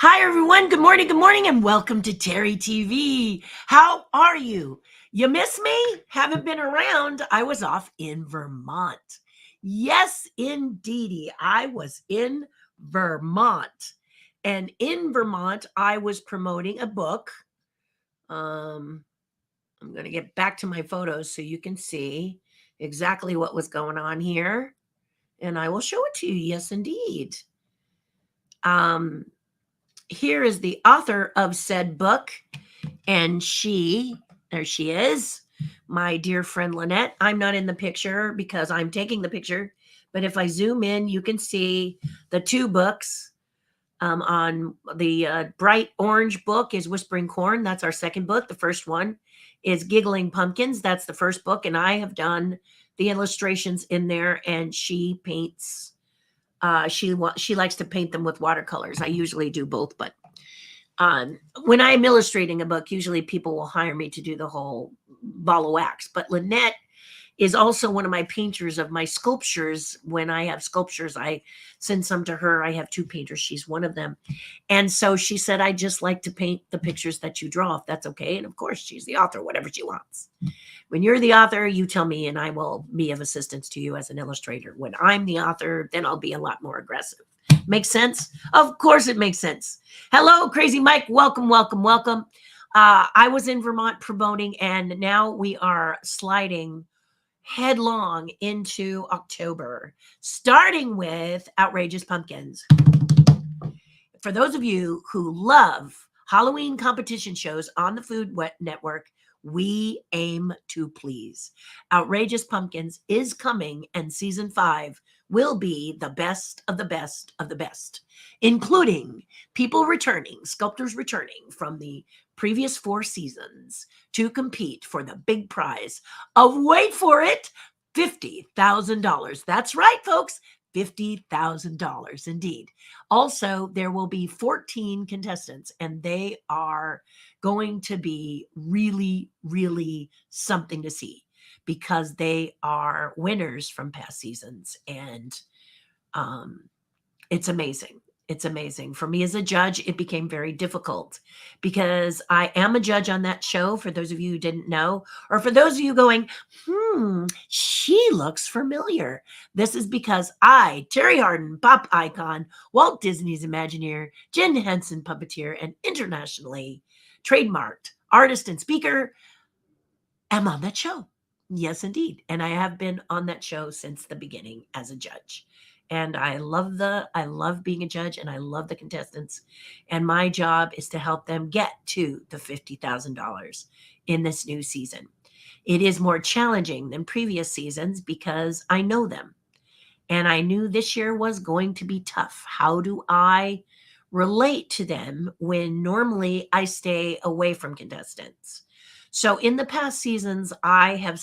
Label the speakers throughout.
Speaker 1: Hi, everyone. Good morning, and welcome to Terry TV. How are you? You miss me? Haven't been around. I was off in Vermont. Yes, indeedy. I was in Vermont. And in Vermont, I was promoting a book. I'm going to get back to my photos so you can see exactly what was going on here. And I will show it to you. Yes, indeed. Here is the author of said book, and there she is, my dear friend Lynette. I'm not in the picture because I'm taking the picture, but if I zoom in, you can see the two books. On the bright orange book is Whispering Corn. That's our second book. The first one is Giggling Pumpkins. That's the first book, and I have done the illustrations in there, and she paints. She likes to paint them with watercolors. I usually do both, but when I'm illustrating a book, usually people will hire me to do the whole ball of wax. But Lynette is also one of my painters of my sculptures. When I have sculptures, I send some to her. I have two painters. She's one of them. And so she said, I just like to paint the pictures that you draw, if that's okay. And of course, she's the author, whatever she wants. When you're the author, you tell me, and I will be of assistance to you as an illustrator. When I'm the author, then I'll be a lot more aggressive. Makes sense? Of course it makes sense. Hello, Crazy Mike. Welcome, welcome, welcome. I was in Vermont promoting, and now we are sliding headlong into October, starting with Outrageous Pumpkins. For those of you who love Halloween competition shows on the Food Network, we aim to please. Outrageous Pumpkins is coming, and season 5 will be the best of the best of the best, including people returning, sculptors returning from the previous 4 seasons to compete for the big prize of, wait for it, $50,000. That's right, folks. $50,000 indeed. Also, there will be 14 contestants, and they are going to be really, really something to see because they are winners from past seasons, and it's amazing. It's amazing. For me as a judge, it became very difficult because I am a judge on that show, for those of you who didn't know, or for those of you going, she looks familiar. This is because I, Terry Hardin, pop icon, Walt Disney's Imagineer, Jen Henson puppeteer, and internationally trademarked artist and speaker, am on that show. Yes, indeed. And I have been on that show since the beginning as a judge. And I love being a judge, and I love the contestants. And my job is to help them get to the $50,000 in this new season. It is more challenging than previous seasons because I know them. And I knew this year was going to be tough. How do I relate to them when normally I stay away from contestants? So in the past seasons, I have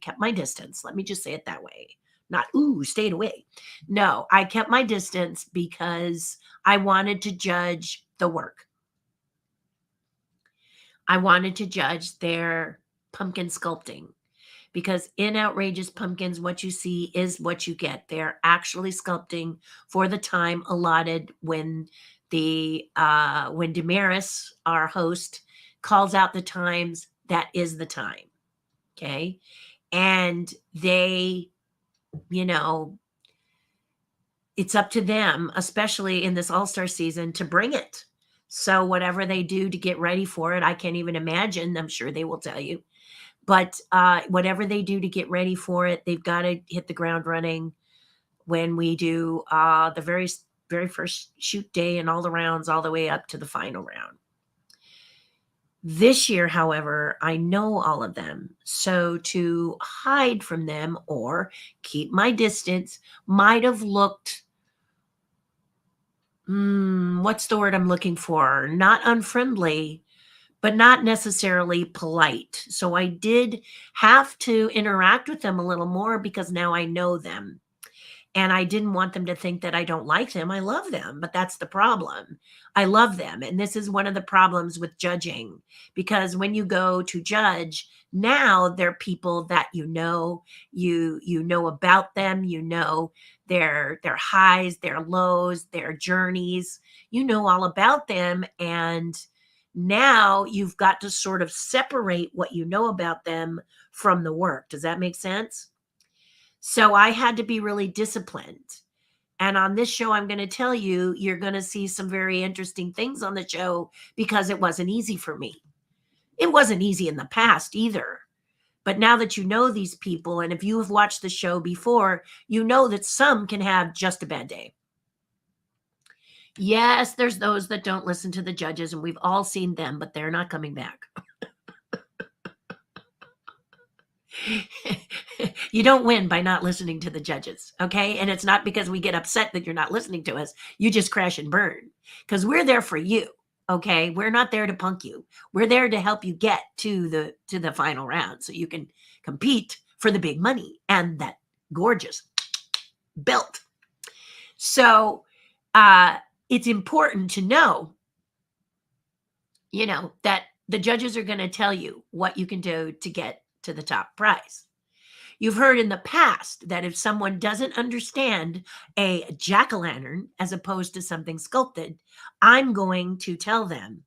Speaker 1: kept my distance. Let me just say it that way. Not, stayed away. No, I kept my distance because I wanted to judge the work. I wanted to judge their pumpkin sculpting, because in Outrageous Pumpkins, what you see is what you get. They're actually sculpting for the time allotted when when Damaris, our host, calls out the times. That is the time. Okay. And they, it's up to them, especially in this all-star season, to bring it. So whatever they do to get ready for it, I can't even imagine. I'm sure they will tell you. But whatever they do to get ready for it, they've got to hit the ground running when we do the very, very first shoot day and all the rounds all the way up to the final round. This year, however, I know all of them. So to hide from them or keep my distance might have looked, what's the word I'm looking for? Not unfriendly, but not necessarily polite. So I did have to interact with them a little more because now I know them. And I didn't want them to think that I don't like them. I love them, but that's the problem. I love them. And this is one of the problems with judging, because when you go to judge, now they're people that you know about them, their highs, their lows, their journeys. You know all about them, and now you've got to sort of separate what you know about them from the work. Does that make sense? So I had to be really disciplined. And on this show, I'm going to tell you, you're going to see some very interesting things on the show because it wasn't easy for me. It wasn't easy in the past either. But now that you know these people, and if you have watched the show before, you know that some can have just a bad day. Yes, there's those that don't listen to the judges, and we've all seen them, but they're not coming back. You don't win by not listening to the judges, okay? And it's not because we get upset that you're not listening to us. You just crash and burn because we're there for you, okay? We're not there to punk you. We're there to help you get to the final round so you can compete for the big money and that gorgeous belt. So it's important to know, that the judges are going to tell you what you can do to get to the top prize. You've heard in the past that if someone doesn't understand a jack-o'-lantern as opposed to something sculpted, I'm going to tell them,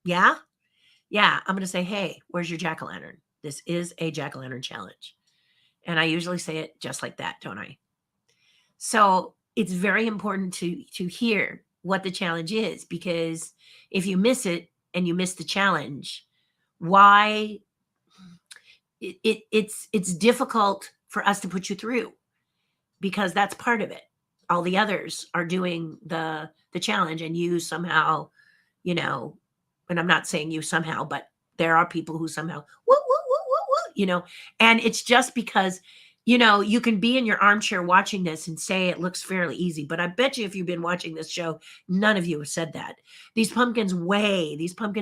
Speaker 1: yeah, I'm going to say, hey, where's your jack-o'-lantern? This is a jack-o'-lantern challenge. And I usually say it just like that, don't I? So it's very important to hear what the challenge is, because if you miss it and you miss the challenge, why it's difficult for us to put you through, because that's part of it. All the others are doing the challenge, and you somehow, and I'm not saying you somehow, but there are people who somehow woo, woo, woo, woo, woo, and it's just because you can be in your armchair watching this and say it looks fairly easy, but I bet you if you've been watching this show, none of you have said that. These pumpkins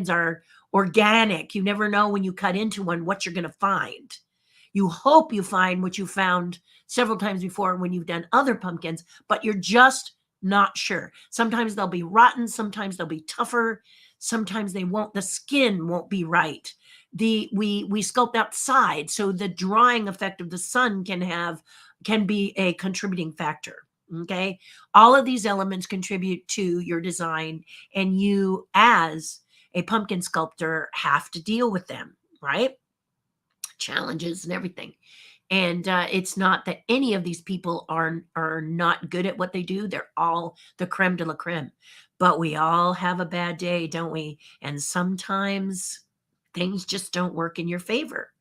Speaker 1: are organic. You never know when you cut into one what you're going to find. You hope you find what you found several times before when you've done other pumpkins, but you're just not sure. Sometimes they'll be rotten. Sometimes they'll be tougher. Sometimes they won't. The skin won't be right. We sculpt outside, so the drying effect of the sun can be a contributing factor. Okay, all of these elements contribute to your design, and you, as a pumpkin sculptor, have to deal with them, right? Challenges and everything. And it's not that any of these people are not good at what they do. They're all the creme de la creme. But we all have a bad day, don't we? And sometimes things just don't work in your favor.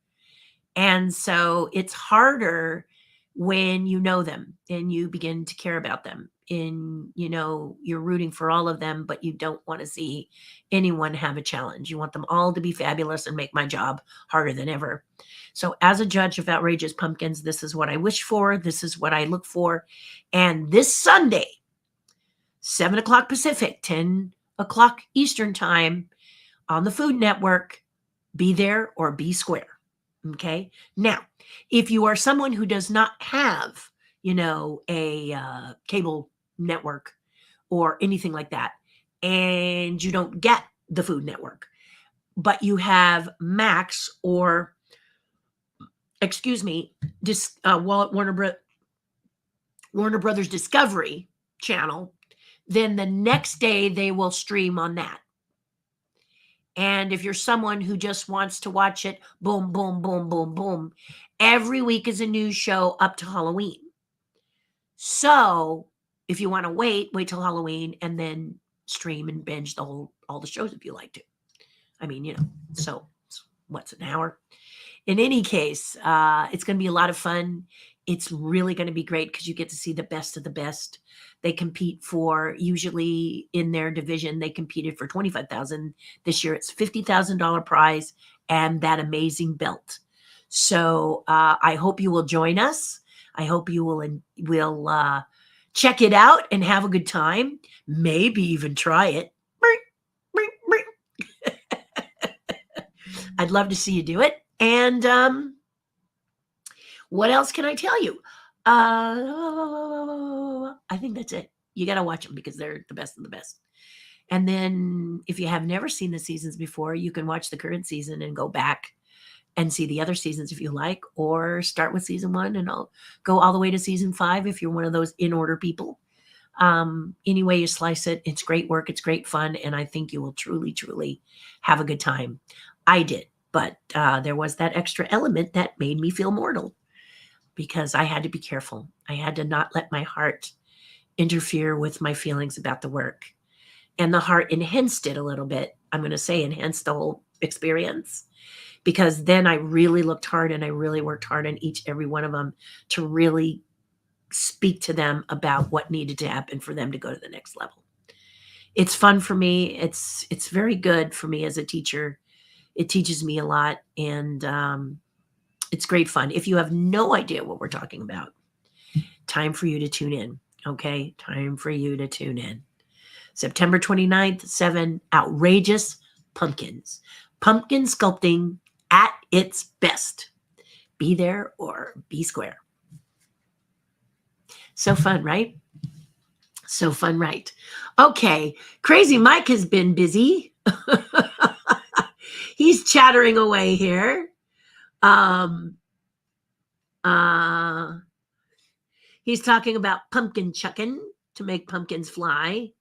Speaker 1: And so it's harder when you know them and you begin to care about them. You're rooting for all of them, but you don't want to see anyone have a challenge. You want them all to be fabulous and make my job harder than ever. So as a judge of Outrageous Pumpkins, this is what I wish for. This is what I look for. And this Sunday, 7 o'clock Pacific, 10 o'clock Eastern time on the Food Network, be there or be square. Okay. Now, if you are someone who does not have, a cable network or anything like that, and you don't get the Food Network, but you have Max or, Warner Brothers Discovery Channel, then the next day they will stream on that. And if you're someone who just wants to watch it, boom, boom, boom, boom, boom, every week is a new show up to Halloween. So if you want to wait till Halloween and then stream and binge all the shows if you like to. I mean, so what's an hour? In any case, it's going to be a lot of fun. It's really going to be great because you get to see the best of the best. They compete for, usually in their division, they competed for $25,000. This year it's $50,000 prize and that amazing belt. So I hope you will join us. I hope you will check it out and have a good time. Maybe even try it. I'd love to see you do it. And what else can I tell you? I think that's it. You got to watch them because they're the best of the best. And then if you have never seen the seasons before, you can watch the current season and go back and see the other seasons if you like, or start with season 1 and I'll go all the way to season 5 if you're one of those in order people. Any way you slice it, it's great work, it's great fun, and I think you will truly, truly have a good time. I did, but there was that extra element that made me feel mortal because I had to be careful. I had to not let my heart interfere with my feelings about the work. And the heart enhanced it a little bit. I'm going to say enhanced the whole experience, because then I really looked hard and I really worked hard on every one of them to really speak to them about what needed to happen for them to go to the next level. It's fun for me. It's very good for me as a teacher. It teaches me a lot, and it's great fun. If you have no idea what we're talking about, time for you to tune in. Okay, time for you to tune in. September 29th, 7 outrageous pumpkins. Pumpkin sculpting at its best. Be there or be square. So fun, right? So fun, right? Okay, Crazy Mike has been busy. He's chattering away here. He's talking about pumpkin chucking to make pumpkins fly.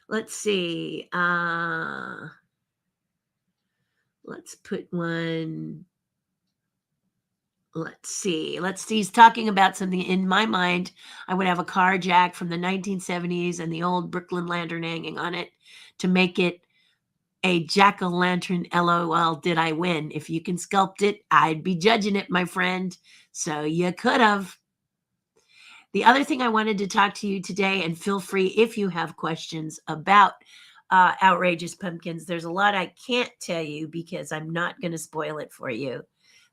Speaker 1: Let's see. Let's put one. Let's see. He's talking about something in my mind. I would have a car jack from the 1970s and the old Brooklyn lantern hanging on it to make it a jack-o'-lantern. LOL, did I win? If you can sculpt it, I'd be judging it, my friend. So you could have. The other thing I wanted to talk to you today, and feel free if you have questions about outrageous pumpkins. There's a lot I can't tell you because I'm not going to spoil it for you.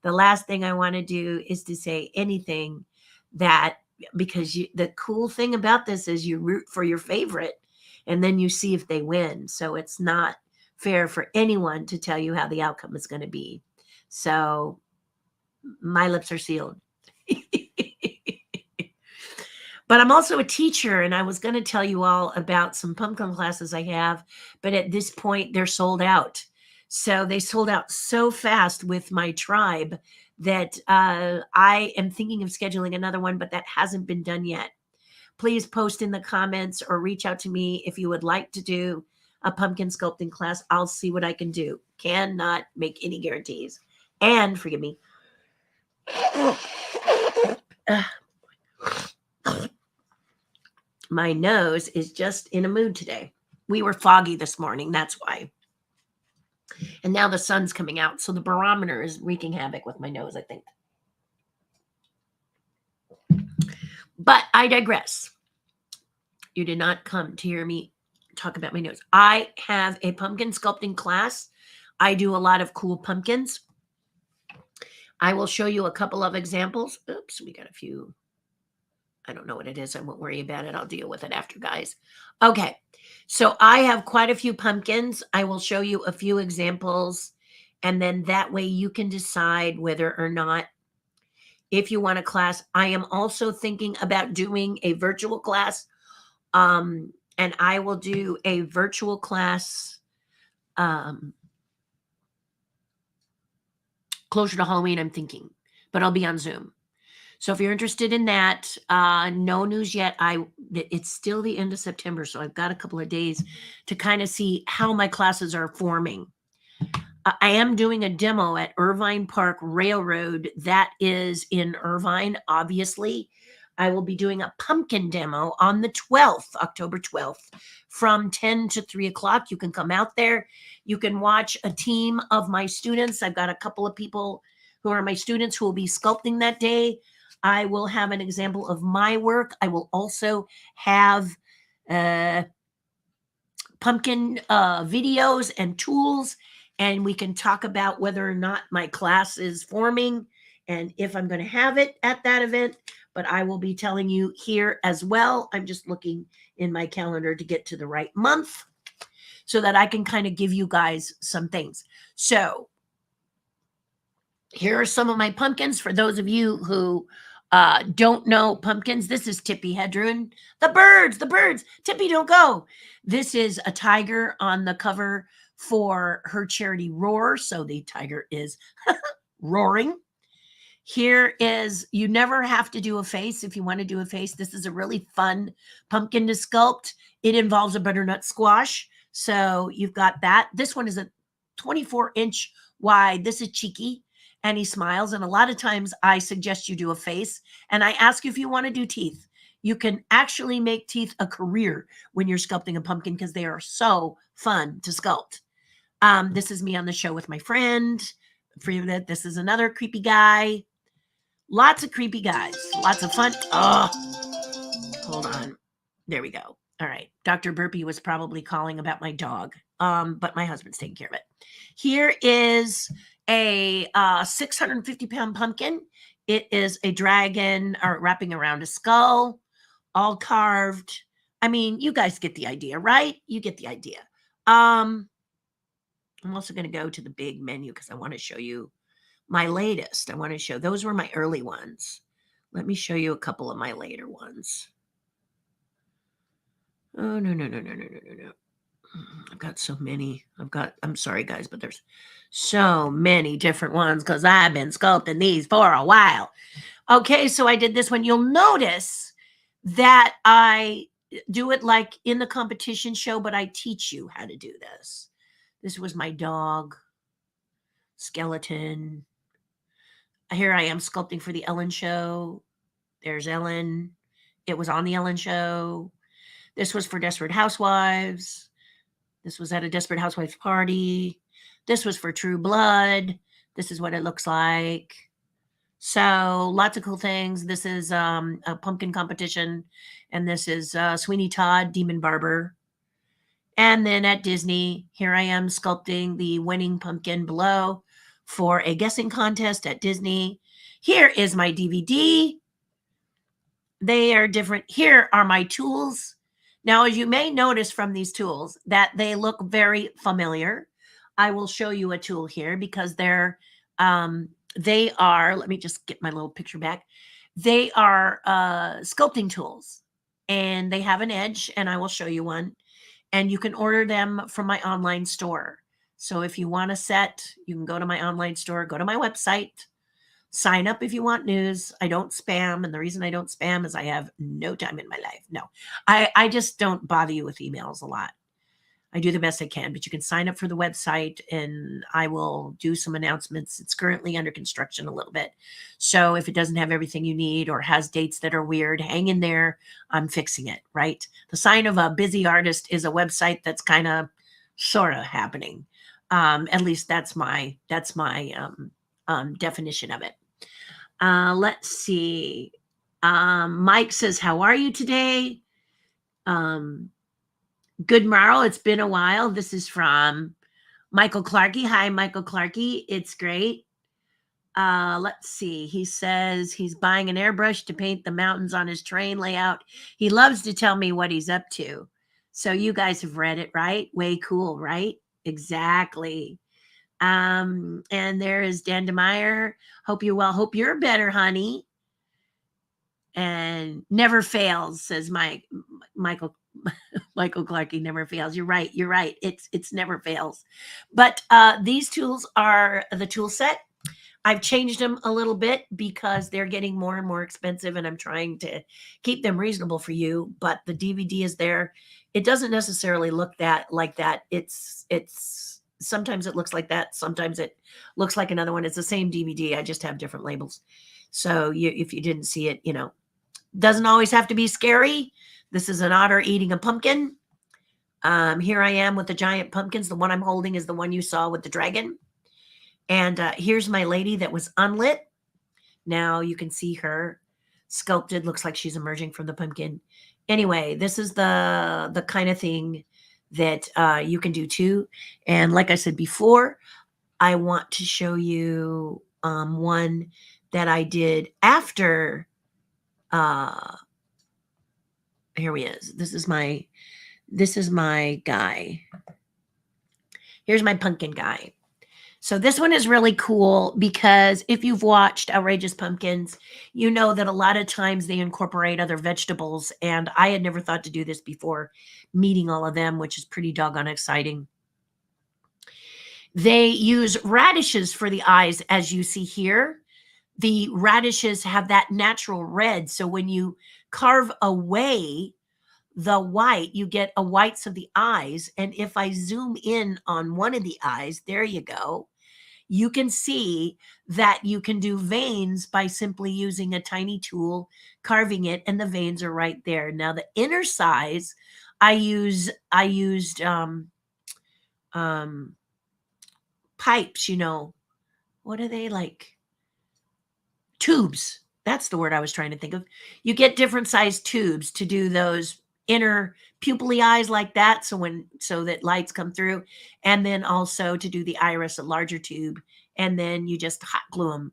Speaker 1: The last thing I want to do is to say anything that, because the cool thing about this is you root for your favorite and then you see if they win. So it's not fair for anyone to tell you how the outcome is going to be. So my lips are sealed. But I'm also a teacher, and I was going to tell you all about some pumpkin classes I have, but at this point they're sold out. So they sold out so fast with my tribe that I am thinking of scheduling another one, but that hasn't been done yet. Please post in the comments or reach out to me if you would like to do a pumpkin sculpting class. I'll see what I can do. Cannot make any guarantees. And forgive me. My nose is just in a mood today. We were foggy this morning. That's why. And now the sun's coming out. So the barometer is wreaking havoc with my nose, I think. But I digress. You did not come to hear me talk about my nose. I have a pumpkin sculpting class. I do a lot of cool pumpkins. I will show you a couple of examples. Oops, we got a few. I don't know what it is. I won't worry about it. I'll deal with it after, guys. Okay. So I have quite a few pumpkins. I will show you a few examples. And then that way you can decide whether or not, if you want a class. I am also thinking about doing a virtual class. And I will do a virtual class closer to Halloween, I'm thinking. But I'll be on Zoom. So if you're interested in that, no news yet. It's still the end of September, so I've got a couple of days to kind of see how my classes are forming. I am doing a demo at Irvine Park Railroad. That is in Irvine, obviously. I will be doing a pumpkin demo on the 12th, October 12th, from 10 to 3 o'clock. You can come out there. You can watch a team of my students. I've got a couple of people who are my students who will be sculpting that day. I will have an example of my work. I will also have pumpkin videos and tools, and we can talk about whether or not my class is forming and if I'm going to have it at that event. But I will be telling you here as well. I'm just looking in my calendar to get to the right month so that I can kind of give you guys some things. So here are some of my pumpkins for those of you who don't know pumpkins. This is Tippi Hedren. The birds, Tippi, don't go. This is a tiger on the cover for her charity Roar. So the tiger is roaring. Here is, you never have to do a face if you want to do a face. This is a really fun pumpkin to sculpt. It involves a butternut squash. So you've got that. This one is a 24-inch wide. This is cheeky and he smiles. And a lot of times I suggest you do a face and I ask you if you want to do teeth. You can actually make teeth a career when you're sculpting a pumpkin because they are so fun to sculpt. This is me on the show with my friend. This is another creepy guy. Lots of creepy guys. Lots of fun. Oh, hold on. There we go. All right. Dr. Burpee was probably calling about my dog, but my husband's taking care of it. Here is a 650-pound pumpkin. It is a dragon wrapping around a skull, all carved. I mean, you guys get the idea, right? You get the idea. I'm also going to go to the big menu because I want to show you my latest. I want to show, those were my early ones. Let me show you a couple of my later ones. Oh, no. I've got so many. I'm sorry guys, but there's so many different ones because I've been sculpting these for a while. Okay, so I did this one. You'll notice that I do it like in the competition show, but I teach you how to do this. This was my dog, skeleton. Here I am sculpting for the Ellen show. There's Ellen. It was on the Ellen show. This was for Desperate Housewives. This was at a Desperate Housewives party. This was for True Blood. This is what it looks like. So lots of cool things. This is a pumpkin competition. And this is Sweeney Todd, Demon Barber. And then at Disney, here I am sculpting the winning pumpkin below for a guessing contest at Disney. Here is my DVD. They are different. Here are my tools. Now, as you may notice from these tools that they look very familiar. I will show you a tool here because they are, let me just get my little picture back. They are sculpting tools and they have an edge and I will show you one. And you can order them from my online store. So if you want a set, you can go to my online store, go to my website, sign up if you want news. I don't spam. And the reason I don't spam is I have no time in my life. No, I just don't bother you with emails a lot. I do the best I can, but you can sign up for the website and I will do some announcements. It's currently under construction a little bit. So if it doesn't have everything you need or has dates that are weird, hang in there. I'm fixing it, right? The sign of a busy artist is a website that's kind of sort of happening. At least that's my definition of it. Let's see. Mike says, how are you today? Good morrow. It's been a while. This is from Michael Clarkey. Hi, Michael Clarkey. It's great. Let's see. He says he's buying an airbrush to paint the mountains on his terrain layout. He loves to tell me what he's up to. So you guys have read it, right? Way cool, right? Exactly. And there is Dan DeMeyer. Hope you're well. Hope you're better, honey. And never fails, says Michael Clarkey, never fails. You're right. It's never fails. But these tools are the tool set. I've changed them a little bit because they're getting more and more expensive and I'm trying to keep them reasonable for you. But the DVD is there. It doesn't necessarily look like that. It's sometimes it looks like that. Sometimes it looks like another one. It's the same DVD. I just have different labels. So if you didn't see it, doesn't always have to be scary. This is an otter eating a pumpkin. Here I am with the giant pumpkins. The one I'm holding is the one you saw with the dragon. And here's my lady that was unlit. Now you can see her sculpted. Looks like she's emerging from the pumpkin. Anyway, this is the kind of thing that you can do too. And like I said before, I want to show you one that I did after. Here he is. This is my guy. Here's my pumpkin guy. So this one is really cool because if you've watched Outrageous Pumpkins, you know that a lot of times they incorporate other vegetables. And I had never thought to do this before meeting all of them, which is pretty doggone exciting. They use radishes for the eyes, as you see here. The radishes have that natural red. So when you carve away the white, you get a whites of the eyes. And if I zoom in on one of the eyes, there you go, you can see that you can do veins by simply using a tiny tool, carving it, and the veins are right there. Now the inner size, I used um pipes, what are they like? Tubes. That's the word I was trying to think of. You get different size tubes to do those inner pupilly eyes like that, so that lights come through, and then also to do the iris, a larger tube, and then you just hot glue them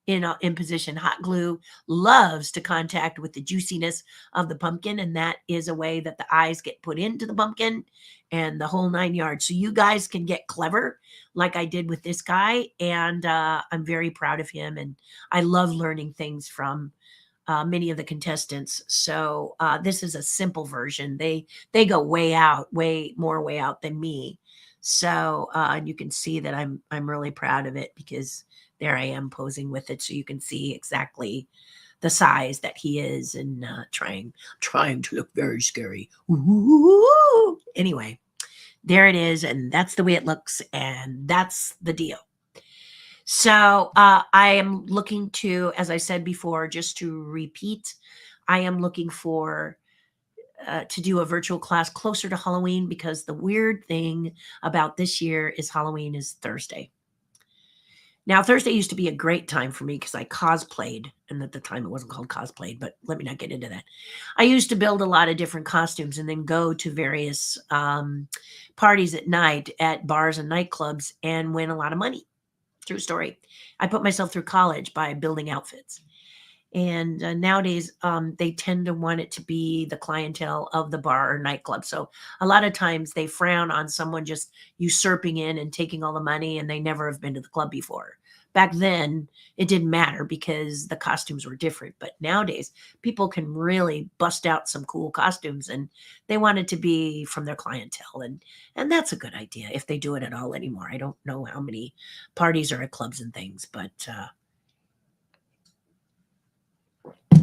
Speaker 1: in position. Hot glue loves to contact with the juiciness of the pumpkin, and that is a way that the eyes get put into the pumpkin and the whole 9 yards. So you guys can get clever like I did with this guy, and I'm very proud of him, and I love learning things from many of the contestants. So this is a simple version. They go way out than me. So and you can see that I'm really proud of it, because there I am posing with it, so you can see exactly the size that he is, and trying to look very scary. Ooh. Anyway, there it is, and that's the way it looks, and that's the deal. So I am looking to, as I said before, just to repeat, I am looking for to do a virtual class closer to Halloween, because the weird thing about this year is Halloween is Thursday. Now, Thursday used to be a great time for me because I cosplayed, and at the time it wasn't called cosplayed, but let me not get into that. I used to build a lot of different costumes and then go to various parties at night at bars and nightclubs and win a lot of money. True story. I put myself through college by building outfits. And nowadays, they tend to want it to be the clientele of the bar or nightclub. So a lot of times they frown on someone just usurping in and taking all the money, and they never have been to the club before. Back then, it didn't matter because the costumes were different. But nowadays, people can really bust out some cool costumes, and they want it to be from their clientele. And that's a good idea if they do it at all anymore. I don't know how many parties are at clubs and things, but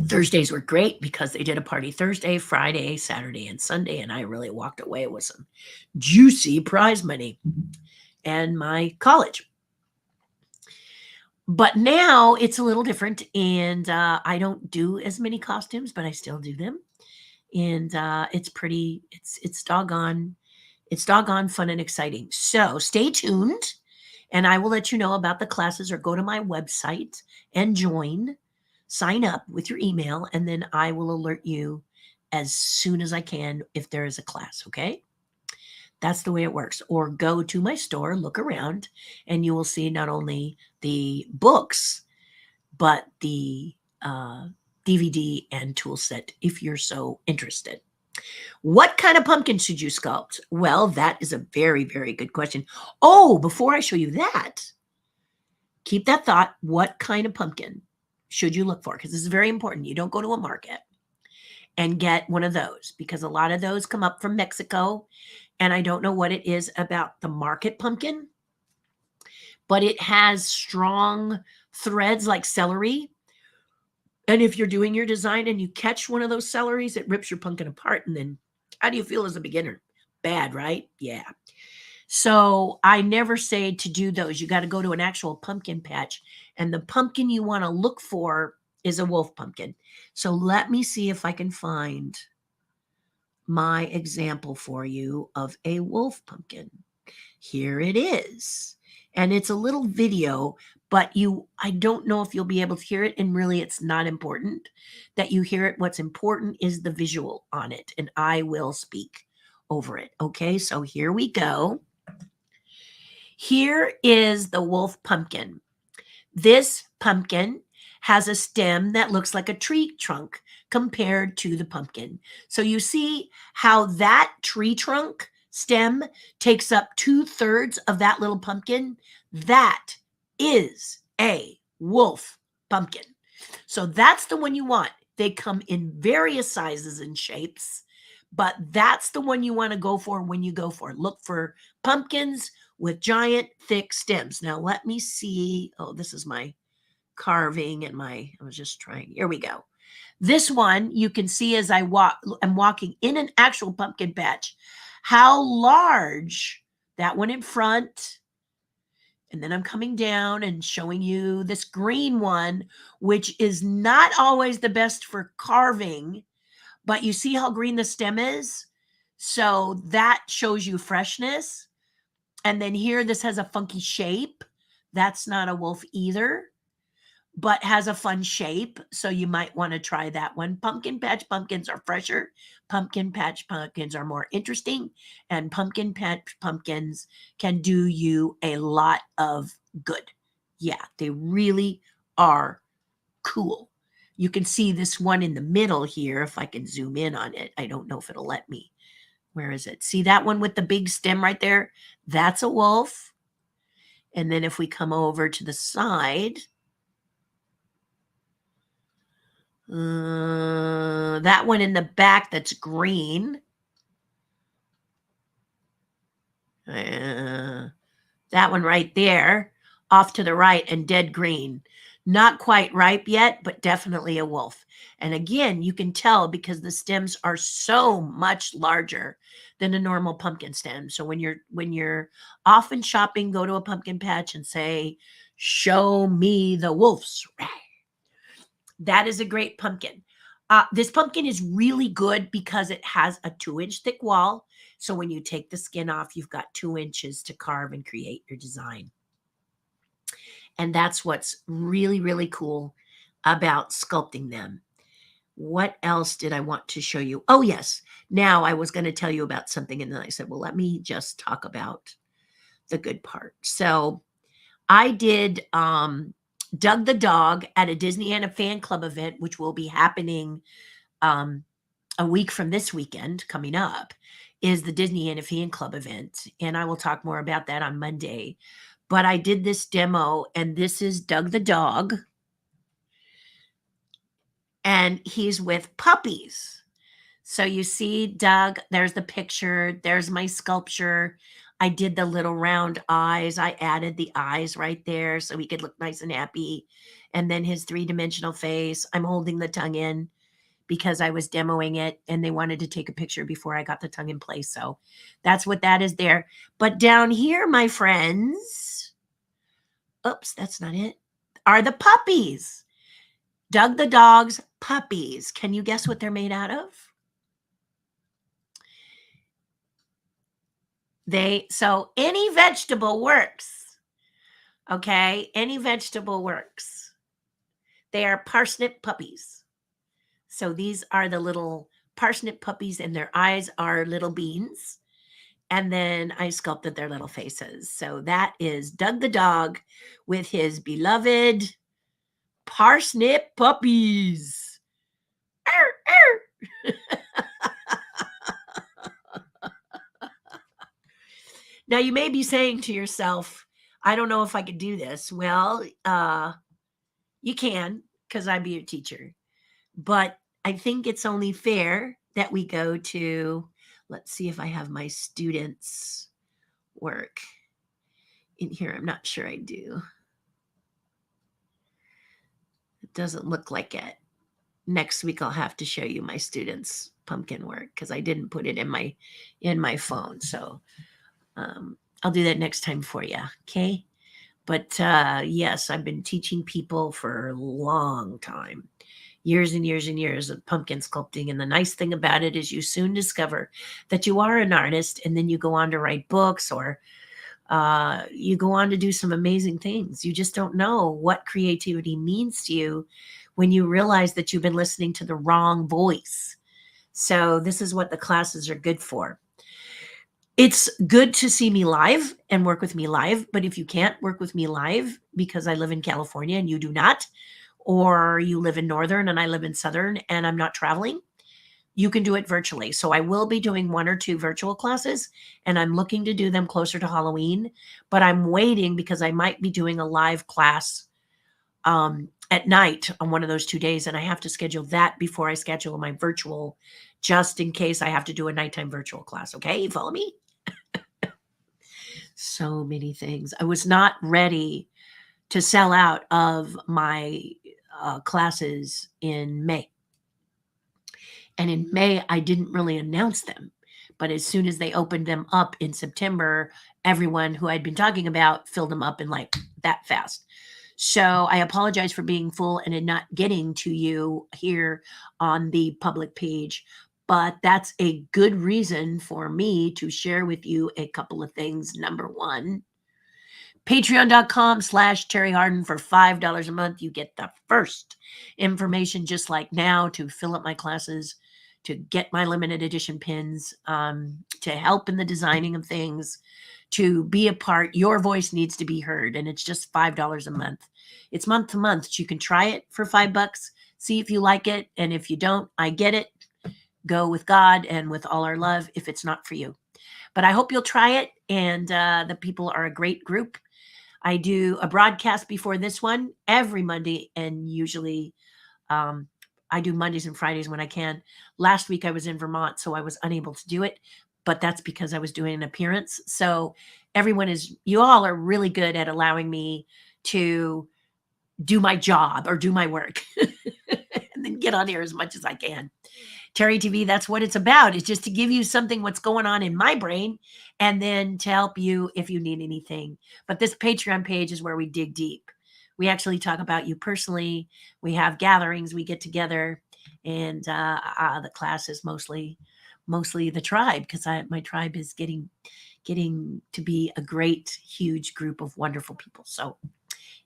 Speaker 1: Thursdays were great because they did a party Thursday, Friday, Saturday, and Sunday, and I really walked away with some juicy prize money and my college. But now it's a little different, and I don't do as many costumes, but I still do them, and it's doggone fun and exciting. So stay tuned, and I will let you know about the classes, or go to my website and sign up with your email, and then I will alert you as soon as I can if there is a class, okay? That's the way it works. Or go to my store, look around, and you will see not only the books, but the DVD and tool set if you're so interested. What kind of pumpkin should you sculpt? Well, that is a very, very good question. Oh, before I show you that, keep that thought. What kind of pumpkin should you look for? Because this is very important. You don't go to a market and get one of those, because a lot of those come up from Mexico. And I don't know what it is about the market pumpkin, but it has strong threads like celery. And if you're doing your design and you catch one of those celeries, it rips your pumpkin apart. And then how do you feel as a beginner? Bad, right? Yeah. So I never say to do those. You got to go to an actual pumpkin patch, and the pumpkin you want to look for is a wolf pumpkin. So let me see if I can find my example for you of a wolf pumpkin. Here it is. And it's a little video, but I don't know if you'll be able to hear it, and really it's not important that you hear it. What's important is the visual on it, and I will speak over it. Okay, so here we go. Here is the wolf pumpkin. This pumpkin has a stem that looks like a tree trunk compared to the pumpkin. So you see how that tree trunk stem takes up 2/3 of that little pumpkin? That is a wolf pumpkin. So that's the one you want. They come in various sizes and shapes, but that's the one you want to go for when you go for. Look for pumpkins with giant thick stems. Now let me see. Oh, this is my carving and I was just trying. Here we go. This one you can see as I'm walking in an actual pumpkin patch, how large that one in front. And then I'm coming down and showing you this green one, which is not always the best for carving, but you see how green the stem is? So that shows you freshness. And then here, this has a funky shape. That's not a wolf either, but has a fun shape. So you might want to try that one. Pumpkin patch pumpkins are fresher. Pumpkin patch pumpkins are more interesting. And pumpkin patch pumpkins can do you a lot of good. Yeah, they really are cool. You can see this one in the middle here. If I can zoom in on it, I don't know if it'll let me. Where is it? See that one with the big stem right there? That's a wolf. And then if we come over to the side, that one in the back that's green. That one right there, off to the right and dead green. Not quite ripe yet, but definitely a wolf. And again, you can tell because the stems are so much larger than a normal pumpkin stem. So when you're often shopping, go to a pumpkin patch and say, "Show me the wolves." That is a great pumpkin. This pumpkin is really good because it has a 2-inch thick wall. So when you take the skin off, you've got 2 inches to carve and create your design. And that's what's really, really cool about sculpting them. What else did I want to show you? Oh, yes. Now I was going to tell you about something. And then I said, well, let me just talk about the good part. So I did Doug the Dog at a Disneyana fan club event, which will be happening a week from this weekend coming up, is the Disneyana fan club event. And I will talk more about that on Monday. But I did this demo, and this is Doug the Dog. And he's with puppies. So you see Doug, there's the picture, there's my sculpture. I did the little round eyes. I added the eyes right there so he could look nice and happy. And then his 3-dimensional face. I'm holding the tongue in because I was demoing it and they wanted to take a picture before I got the tongue in place. So that's what that is there. But down here, my friends, oops, that's not it, are the puppies. Doug the Dog's puppies. Can you guess what they're made out of? So any vegetable works. Okay, any vegetable works. They are parsnip puppies. So these are the little parsnip puppies, and their eyes are little beans. And then I sculpted their little faces. So that is Doug the Dog with his beloved parsnip puppies. Arr, arr. Now you may be saying to yourself, I don't know if I could do this. Well, you can, because I'd be your teacher. But I think it's only fair that we go to, let's see if I have my students' work in here. I'm not sure I do. It doesn't look like it. Next week I'll have to show you my students' pumpkin work because I didn't put it in my phone. So I'll do that next time for you. Okay. But yes, I've been teaching people for a long time, years and years and years of pumpkin sculpting. And the nice thing about it is you soon discover that you are an artist, and then you go on to write books, or you go on to do some amazing things. You just don't know what creativity means to you when you realize that you've been listening to the wrong voice. So this is what the classes are good for. It's good to see me live and work with me live, but if you can't work with me live because I live in California and you do not, or you live in Northern and I live in Southern and I'm not traveling, you can do it virtually. So I will be doing 1 or 2 virtual classes, and I'm looking to do them closer to Halloween, but I'm waiting because I might be doing a live class at night on one of those 2 days, and I have to schedule that before I schedule my virtual, just in case I have to do a nighttime virtual class. Okay, you follow me? So many things. I was not ready to sell out of my classes in May. And in May, I didn't really announce them. But as soon as they opened them up in September, everyone who I'd been talking about filled them up in like that fast. So I apologize for being full and in not getting to you here on the public page. But that's a good reason for me to share with you a couple of things. Number one, patreon.com/Terri Hardin for $5 a month. You get the first information just like now to fill up my classes, to get my limited edition pins, to help in the designing of things, to be a part. Your voice needs to be heard, and it's just $5 a month. It's month to month. You can try it for $5, see if you like it, and if you don't, I get it. Go with God and with all our love if it's not for you. But I hope you'll try it, and the people are a great group. I do a broadcast before this one every Monday, and usually I do Mondays and Fridays when I can. Last week I was in Vermont, so I was unable to do it, but that's because I was doing an appearance. So you all are really good at allowing me to do my job or do my work and then get on here as much as I can. Terri TV, that's what it's about. It's just to give you something what's going on in my brain and then to help you if you need anything. But this Patreon page is where we dig deep. We actually talk about you personally. We have gatherings, we get together, and the class is mostly the tribe, because my tribe is getting to be a great, huge group of wonderful people. So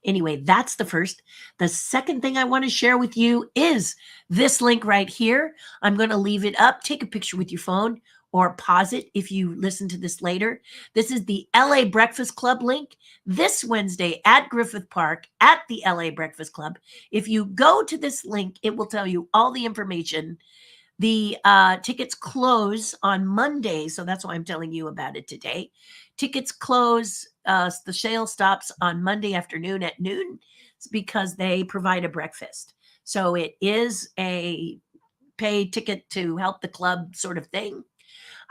Speaker 1: anyway, that's the first. The second thing I want to share with you is this link right here. I'm going to leave it up. Take a picture with your phone or pause it if you listen to this later. This is the LA Breakfast Club link this Wednesday at Griffith Park at the LA Breakfast Club. If you go to this link, it will tell you all the information. The tickets close on Monday, so that's why I'm telling you about it today. Tickets close, the sale stops on Monday afternoon at noon. It's because they provide a breakfast. So it is a pay ticket to help the club sort of thing.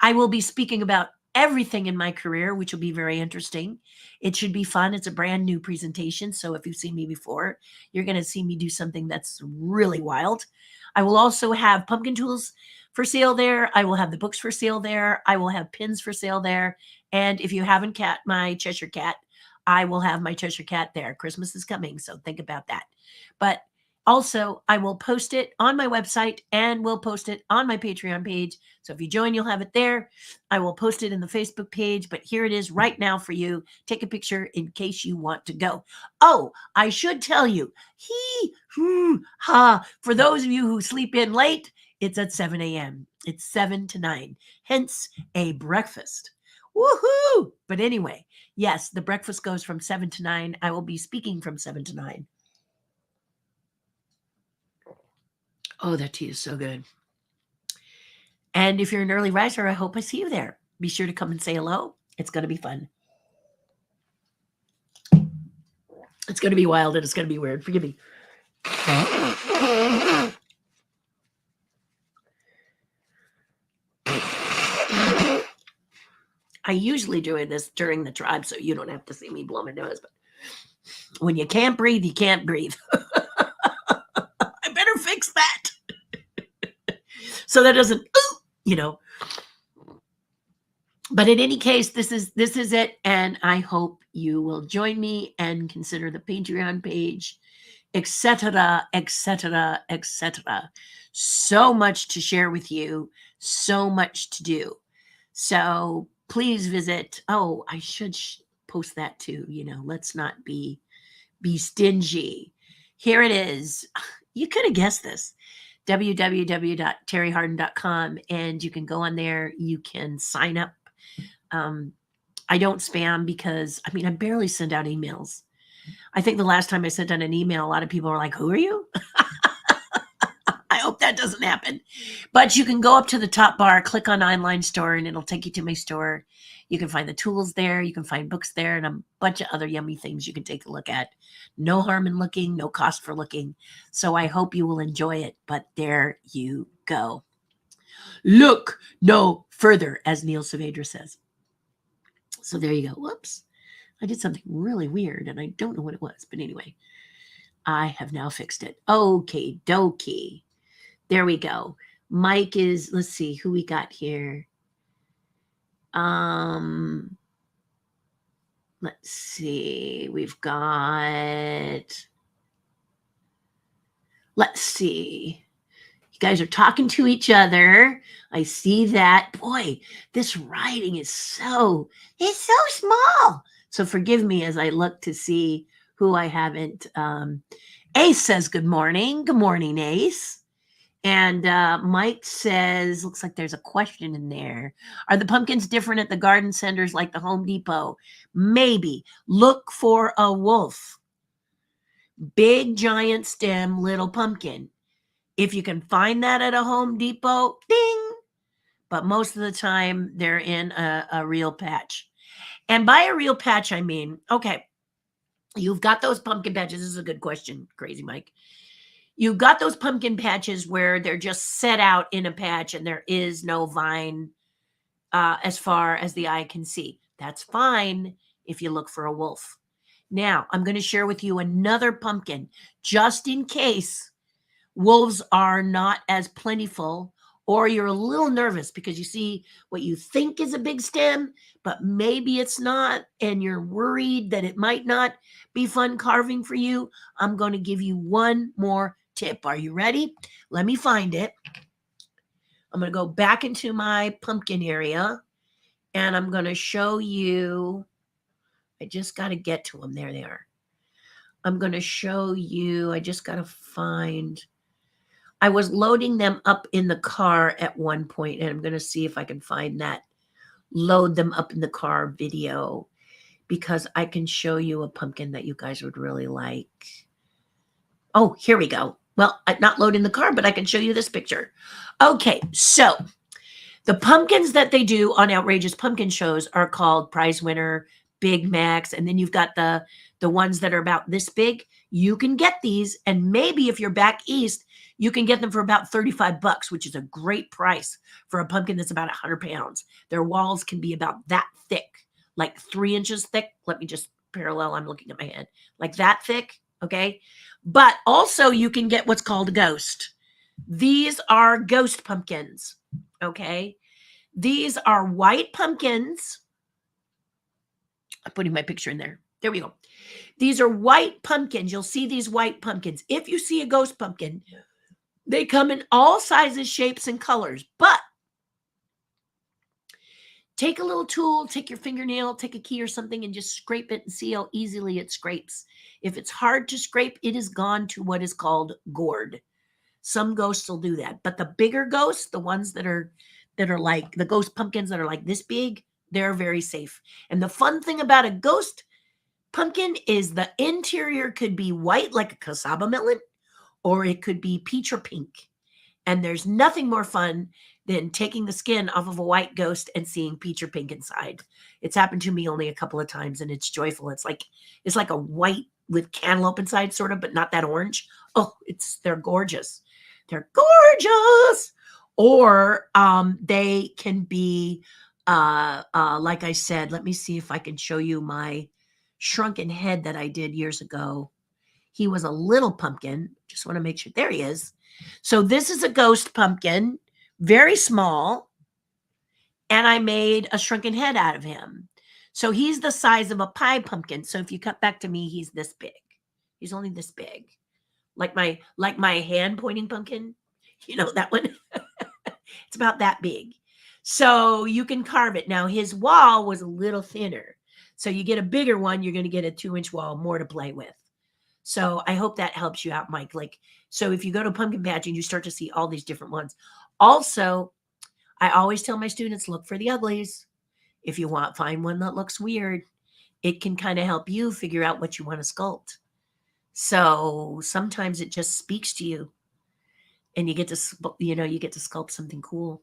Speaker 1: I will be speaking about everything in my career, which will be very interesting. It should be fun. It's a brand new presentation. So if you've seen me before, you're going to see me do something that's really wild. I will also have pumpkin tools for sale there. I will have the books for sale there. I will have pins for sale there. And if you haven't cat my Cheshire Cat, I will have my Cheshire Cat there. Christmas is coming, so think about that. But also, I will post it on my website and we'll post it on my Patreon page. So if you join, you'll have it there. I will post it in the Facebook page, but here it is right now for you. Take a picture in case you want to go. Oh, I should tell you, for those of you who sleep in late, it's at 7 a.m. It's 7 to 9, hence a breakfast. Woohoo! But anyway, yes, the breakfast goes from 7 to 9. I will be speaking from 7 to 9. Oh, that tea is so good. And if you're an early riser, I hope I see you there. Be sure to come and say hello. It's going to be fun. It's going to be wild and it's going to be weird. Forgive me. I usually do this during the tribe, so you don't have to see me blow my nose. But when you can't breathe, you can't breathe. I better fix that. So that doesn't, But in any case, this is it. And I hope you will join me and consider the Patreon page, etc., etc., etc. So much to share with you, so much to do. So please visit. Oh, I should post that too. Let's not be stingy. Here it is. You could have guessed this. www.terrihardin.com, and you can go on there. You can sign up. I don't spam because I barely send out emails. I think the last time I sent out an email, a lot of people were like, "Who are you?" I hope that doesn't happen. But you can go up to the top bar, click on online store, and it'll take you to my store. You can find the tools there. You can find books there and a bunch of other yummy things you can take a look at. No harm in looking, no cost for looking. So I hope you will enjoy it. But there you go. Look no further, as Neil Saavedra says. So there you go. Whoops. I did something really weird and I don't know what it was. But anyway, I have now fixed it. Okay, dokie. There we go. Mike is, let's see who we got here. Let's see. Let's see. You guys are talking to each other. I see that. Boy, this writing is it's so small. So forgive me as I look to see who I haven't. Ace says good morning. Good morning, Ace. And Mike says, looks like there's a question in there. Are the pumpkins different at the garden centers like the Home Depot? Maybe. Look for a wolf. Big giant stem, little pumpkin. If you can find that at a Home Depot, ding. But most of the time, they're in a real patch. And by a real patch, I mean, okay, you've got those pumpkin patches. This is a good question, Crazy Mike. You've got those pumpkin patches where they're just set out in a patch and there is no vine as far as the eye can see. That's fine if you look for a wolf. Now, I'm going to share with you another pumpkin just in case wolves are not as plentiful or you're a little nervous because you see what you think is a big stem, but maybe it's not, and you're worried that it might not be fun carving for you. I'm going to give you one more tip. Are you ready? Let me find it. I'm going to go back into my pumpkin area and I'm going to show you. I just got to get to them. There they are. I'm going to show you. I just got to find. I was loading them up in the car at one point, and I'm going to see if I can find that load them up in the car video because I can show you a pumpkin that you guys would really like. Oh, here we go. Well, I'm not loading the car, but I can show you this picture. Okay, so the pumpkins that they do on Outrageous Pumpkin shows are called Prize Winner, Big Macs, and then you've got the ones that are about this big. You can get these, and maybe if you're back east, you can get them for about $35, which is a great price for a pumpkin that's about 100 pounds. Their walls can be about that thick, like 3 inches thick. Let me just parallel. I'm looking at my head. Like that thick, okay? But also you can get what's called a ghost. These are ghost pumpkins, okay? These are white pumpkins. I'm putting my picture in there. There we go. These are white pumpkins. You'll see these white pumpkins. If you see a ghost pumpkin, they come in all sizes, shapes, and colors. But take a little tool, take your fingernail, take a key or something, and just scrape it and see how easily it scrapes. If it's hard to scrape, it is gone to what is called gourd. Some ghosts will do that. But the bigger ghosts, the ones that are like the ghost pumpkins that are like this big, they're very safe. And the fun thing about a ghost pumpkin is the interior could be white like a cassava melon, or it could be peach or pink. And there's nothing more fun than taking the skin off of a white ghost and seeing peach or pink inside. It's happened to me only a couple of times and it's joyful. It's like a white with cantaloupe inside, sort of, but not that orange. Oh, they're gorgeous. They're gorgeous. Or they can be like I said, let me see if I can show you my shrunken head that I did years ago. He was a little pumpkin. Just want to make sure. There he is. So this is a ghost pumpkin, very small. And I made a shrunken head out of him. So he's the size of a pie pumpkin. So if you cut back to me, he's this big. He's only this big. Like my hand pointing pumpkin. You know, that one. It's about that big. So you can carve it. Now his wall was a little thinner. So you get a bigger one, you're going to get a 2-inch wall, more to play with. So I hope that helps you out, Mike. So if you go to pumpkin patch and you start to see all these different ones. Also, I always tell my students, look for the uglies. If you find one that looks weird, it can kind of help you figure out what you want to sculpt. So sometimes it just speaks to you and you get to sculpt something cool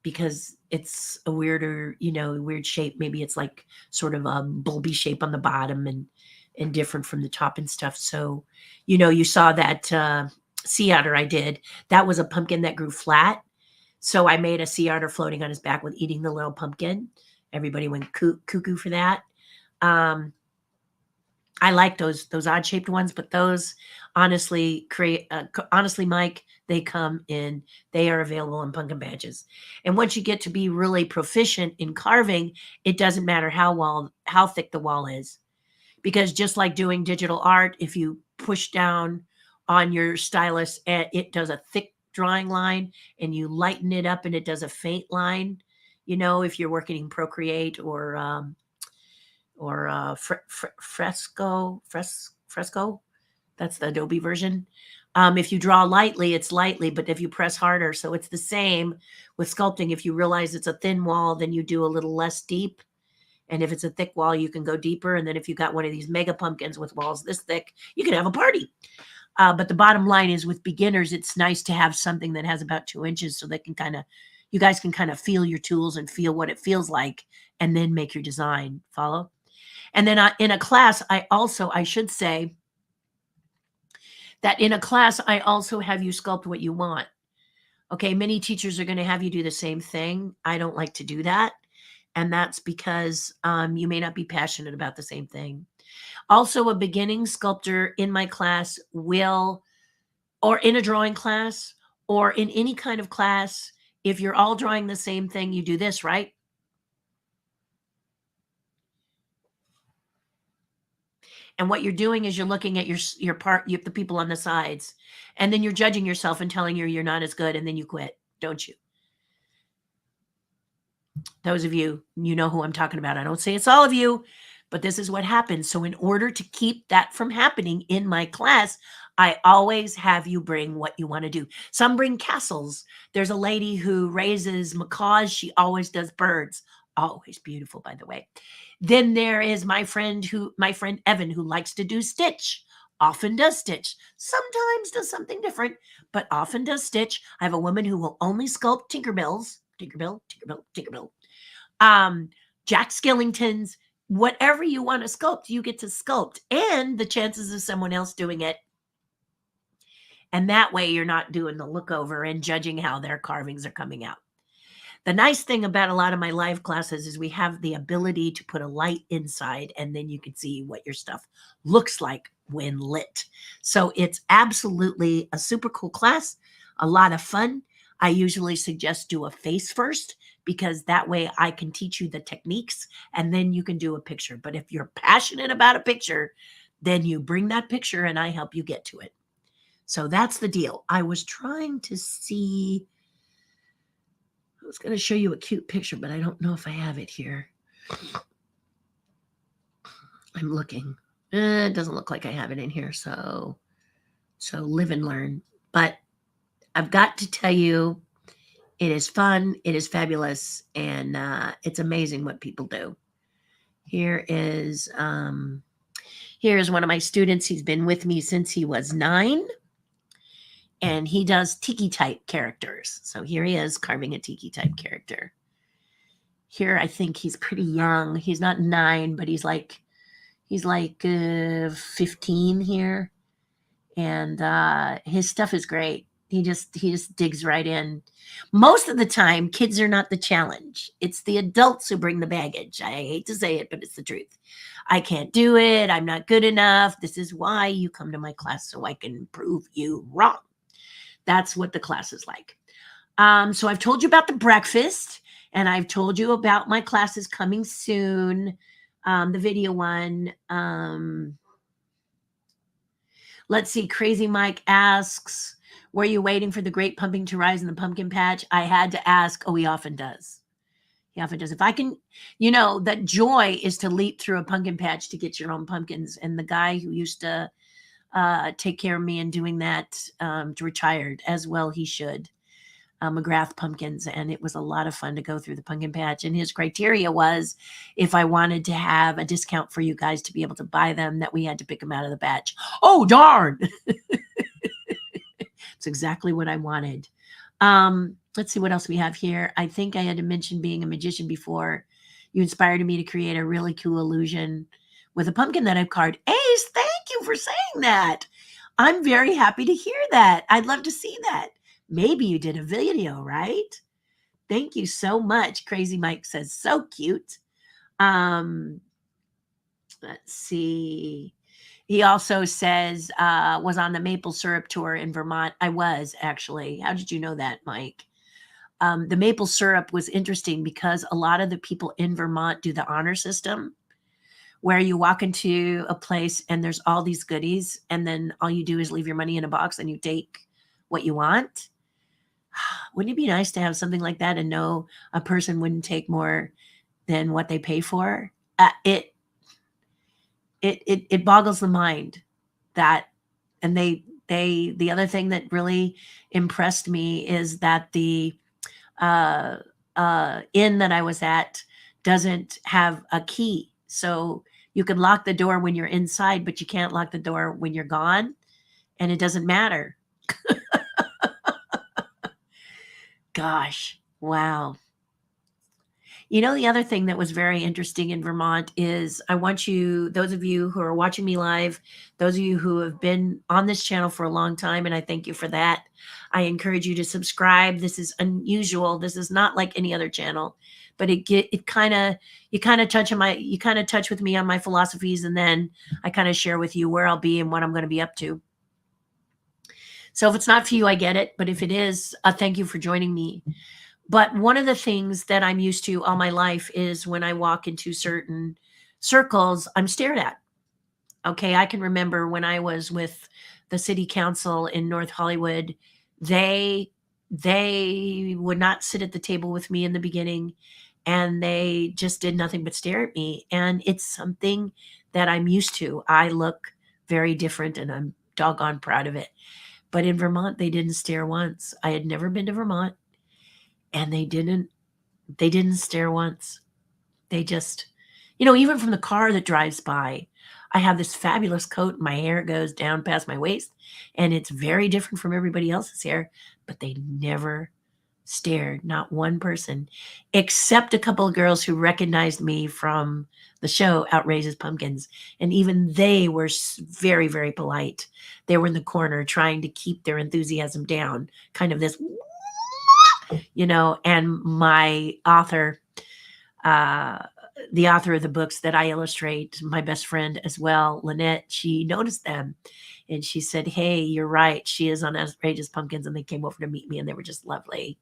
Speaker 1: because it's a weirder, weird shape. Maybe it's like sort of a bulby shape on the bottom and different from the top and stuff. So, you saw that sea otter I did. That was a pumpkin that grew flat. So I made a sea otter floating on his back with eating the little pumpkin. Everybody went cuckoo for that. Um, I like those odd shaped ones, but those honestly honestly, Mike, they come in. They are available in pumpkin patches. And once you get to be really proficient in carving, it doesn't matter how thick the wall is, because just like doing digital art, if you push down on your stylus, it does a thick drawing line, and you lighten it up, and it does a faint line. If you're working in Procreate or fresco, that's the Adobe version. If you draw lightly, it's lightly, but if you press harder, so it's the same with sculpting. If you realize it's a thin wall, then you do a little less deep. And if it's a thick wall, you can go deeper. And then if you got one of these mega pumpkins with walls this thick, you can have a party. But the bottom line is, with beginners, it's nice to have something that has about 2 inches, so they can you guys can kind of feel your tools and feel what it feels like, and then make your design. Follow? And then in a class, I should say that in a class, I also have you sculpt what you want. Okay, many teachers are going to have you do the same thing. I don't like to do that. And that's because you may not be passionate about the same thing. Also, a beginning sculptor in my class will, or in a drawing class, or in any kind of class, if you're all drawing the same thing, you do this, right? And what you're doing is you're looking at the people on the sides, and then you're judging yourself and telling you're not as good, and then you quit, don't you? Those of you know who I'm talking about. I don't say it's all of you, but this is what happens. So in order to keep that from happening in my class, I always have you bring what you want to do. Some bring castles. There's a lady who raises macaws. She always does birds. Always beautiful, by the way. Then there is my friend Evan, who likes to do stitch. Often does stitch. Sometimes does something different, but often does stitch. I have a woman who will only sculpt Tinkerbells. Tinkerbell, Tinkerbell, Tinkerbell. Jack Skellington's, whatever you want to sculpt, you get to sculpt, and the chances of someone else doing it. And that way you're not doing the look over and judging how their carvings are coming out. The nice thing about a lot of my live classes is we have the ability to put a light inside, and then you can see what your stuff looks like when lit. So it's absolutely a super cool class, a lot of fun. I usually suggest do a face first, because that way I can teach you the techniques, and then you can do a picture. But if you're passionate about a picture, then you bring that picture and I help you get to it. So that's the deal. I was trying to see, I was going to show you a cute picture, but I don't know if I have it here. I'm looking. It doesn't look like I have it in here. So live and learn. But I've got to tell you, it is fun. It is fabulous. And it's amazing what people do. Here is one of my students. He's been with me since he was 9. And he does tiki type characters. So here he is carving a tiki type character. Here, I think he's pretty young. He's not 9, but he's like 15 here. And his stuff is great. He just digs right in. Most of the time, kids are not the challenge. It's the adults who bring the baggage. I hate to say it, but it's the truth. I can't do it. I'm not good enough. This is why you come to my class, so I can prove you wrong. That's what the class is like. So I've told you about the breakfast, and I've told you about my classes coming soon. The video one. Let's see. Crazy Mike asks, were you waiting for the great pumping to rise in the pumpkin patch? I had to ask. Oh, he often does. He often does. If I can, that joy is to leap through a pumpkin patch to get your own pumpkins. And the guy who used to take care of me and doing that retired, as well he should. McGrath pumpkins, and it was a lot of fun to go through the pumpkin patch. And his criteria was, if I wanted to have a discount for you guys to be able to buy them, that we had to pick them out of the batch. Oh, darn. It's exactly what I wanted. Let's see what else we have here. I think I had to mention being a magician before. You inspired me to create a really cool illusion with a pumpkin that I've carved. Ace, thank you for saying that. I'm very happy to hear that. I'd love to see that. Maybe you did a video, right? Thank you so much. Crazy Mike says, so cute. Let's see. He also says, was on the maple syrup tour in Vermont. I was actually. How did you know that, Mike? The maple syrup was interesting because a lot of the people in Vermont do the honor system where you walk into a place and there's all these goodies, and then all you do is leave your money in a box and you take what you want. Wouldn't it be nice to have something like that and know a person wouldn't take more than what they pay for? It boggles the mind that, and the other thing that really impressed me is that the uh, inn that I was at doesn't have a key. So you can lock the door when you're inside, but you can't lock the door when you're gone. And it doesn't matter. Gosh, wow. You know, the other thing that was very interesting in Vermont is I want you, those of you who are watching me live, those of you who have been on this channel for a long time, and I thank you for that. I encourage you to subscribe. This is unusual. This is not like any other channel, but you kind of touch with me on my philosophies, and then I kind of share with you where I'll be and what I'm going to be up to. So if it's not for you, I get it. But if it is, thank you for joining me. But one of the things that I'm used to all my life is when I walk into certain circles, I'm stared at. Okay, I can remember when I was with the city council in North Hollywood, they would not sit at the table with me in the beginning, and they just did nothing but stare at me. And it's something that I'm used to. I look very different and I'm doggone proud of it. But in Vermont, they didn't stare once. I had never been to Vermont, and they didn't stare once. They just, even from the car that drives by, I have this fabulous coat and my hair goes down past my waist, and it's very different from everybody else's hair, but they never stared, not one person, except a couple of girls who recognized me from the show Outrageous Pumpkins. And even they were very, very polite. They were in the corner trying to keep their enthusiasm down, kind of this, and my author, the author of the books that I illustrate, my best friend as well, Lynette, she noticed them and she said, "Hey, you're right. She is on Outrageous Pumpkins." And they came over to meet me and they were just lovely.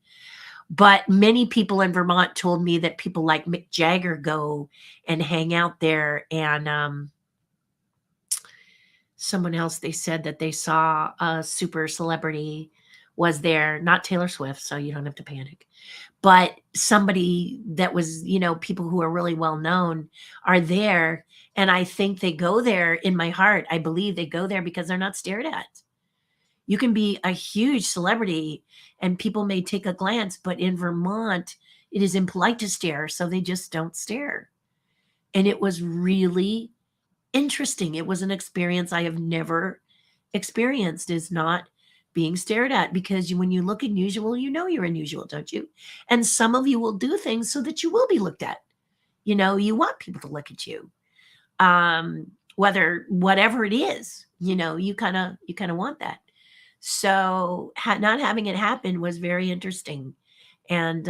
Speaker 1: But many people in Vermont told me that people like Mick Jagger go and hang out there. And someone else, they said that they saw a super celebrity was there, not Taylor Swift, so you don't have to panic. But somebody that was, people who are really well known are there. And I think they go there, in my heart, I believe they go there because they're not stared at. You can be a huge celebrity and people may take a glance, but in Vermont, it is impolite to stare. So they just don't stare. And it was really interesting. It was an experience I have never experienced, is not being stared at, because when you look unusual, you're unusual, don't you? And some of you will do things so that you will be looked at. You want people to look at you. Whatever it is, you kind of want that. So not having it happen was very interesting, and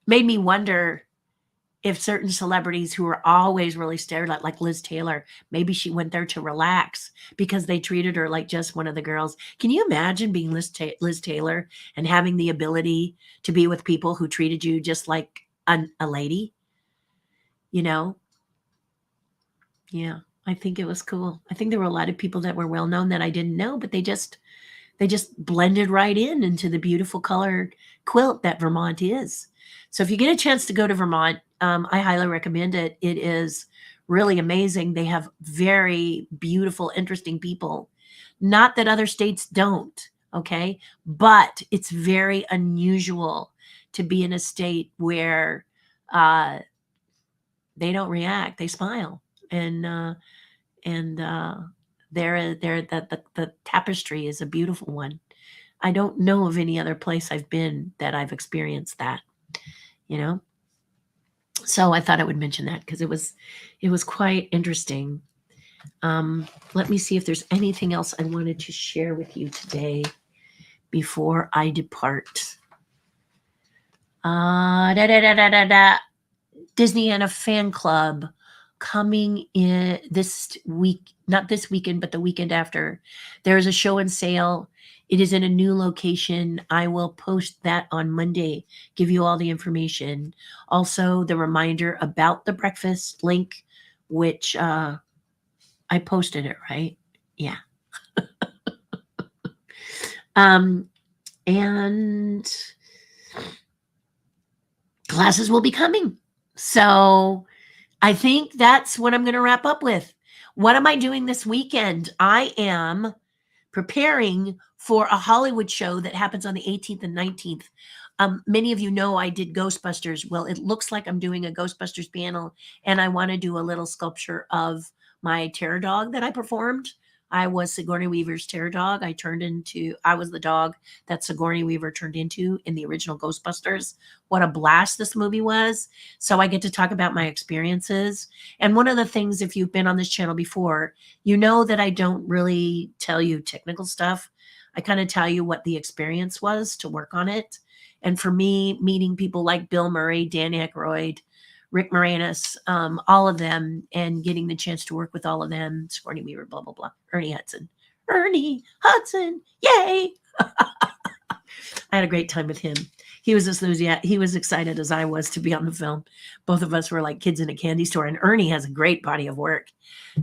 Speaker 1: made me wonder if certain celebrities who are always really stared at, like Liz Taylor, maybe she went there to relax because they treated her like just one of the girls. Can you imagine being Liz Taylor and having the ability to be with people who treated you just like a lady? Yeah, I think it was cool. I think there were a lot of people that were well known that I didn't know, but they just blended right into the beautiful colored quilt that Vermont is. So if you get a chance to go to Vermont, I highly recommend it. It is really amazing. They have very beautiful, interesting people. Not that other states don't, okay? But it's very unusual to be in a state where they don't react. They smile. And the tapestry is a beautiful one. I don't know of any other place I've been that I've experienced that, So I thought I would mention that because it was quite interesting. Let me see if there's anything else I wanted to share with you today before I depart. Disney and a fan club coming in this week, not this weekend, but the weekend after. There's a show and sale. It is in a new location. I will post that on Monday, give you all the information. Also, the reminder about the breakfast link, which I posted it, right? Yeah. And classes will be coming. So I think that's what I'm going to wrap up with. What am I doing this weekend? I am preparing for a Hollywood show that happens on the 18th and 19th. Many of you know I did Ghostbusters. Well, it looks like I'm doing a Ghostbusters panel, and I want to do a little sculpture of my terror dog that I performed. I was Sigourney Weaver's terror dog. I was the dog that Sigourney Weaver turned into in the original Ghostbusters. What a blast this movie was. So I get to talk about my experiences. And one of the things, if you've been on this channel before, you know that I don't really tell you technical stuff. I kind of tell you what the experience was to work on it. And for me, meeting people like Bill Murray, Dan Aykroyd, Rick Moranis, all of them, and getting the chance to work with all of them, Sigourney Weaver, blah, blah, blah, Ernie Hudson, yay! I had a great time with him. He was excited as I was to be on the film. Both of us were like kids in a candy store, and Ernie has a great body of work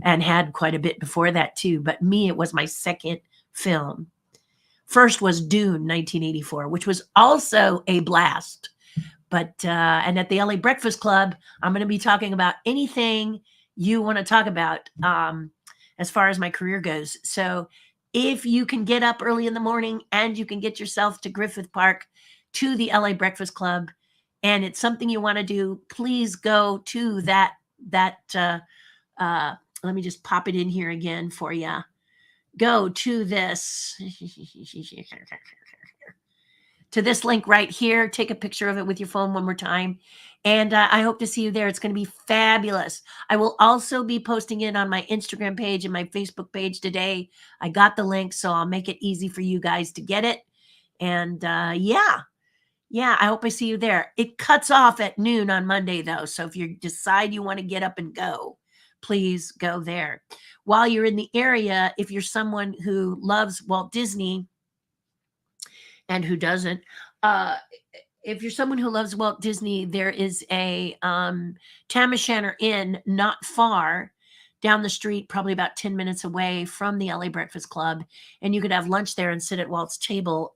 Speaker 1: and had quite a bit before that too. But me, it was my second film. First was Dune, 1984, which was also a blast. But and at the LA Breakfast Club, I'm going to be talking about anything you want to talk about as far as my career goes. So if you can get up early in the morning and you can get yourself to Griffith Park to the LA Breakfast Club, and it's something you want to do, please go to that. Let me just pop it in here again for you. Go to this. To this link right here. Take a picture of it with your phone one more time. And I hope to see you there. It's going to be fabulous. I will also be posting it on my Instagram page and my Facebook page today. I got the link, so I'll make it easy for you guys to get it. And yeah, I hope I see you there. It cuts off at noon on Monday, though. So if you decide you want to get up and go, please go there. While you're in the area, if you're someone who loves Walt Disney, and who doesn't, if you're someone who loves Walt Disney, there is a Tam O'Shanter Inn not far down the street, probably about 10 minutes away from the LA Breakfast Club. And you could have lunch there and sit at Walt's table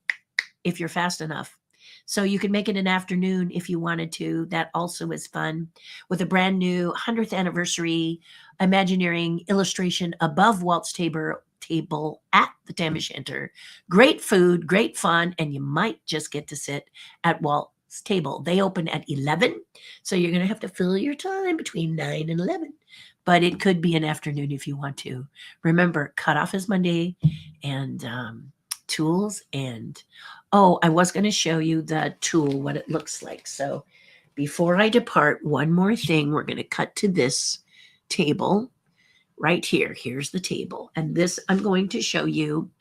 Speaker 1: if you're fast enough. So you could make it an afternoon if you wanted to. That also is fun, with a brand new 100th anniversary Imagineering illustration above Walt's table at the Tam O'Shanter. Great food, great fun, and you might just get to sit at Walt's table. They open at 11, so you're going to have to fill your time between 9 and 11. But it could be an afternoon if you want to. Remember, cutoff is Monday, and tools. And I was going to show you the tool, what it looks like. So before I depart, one more thing. We're going to cut to this table right here. Here's the table. And this, I'm going to show you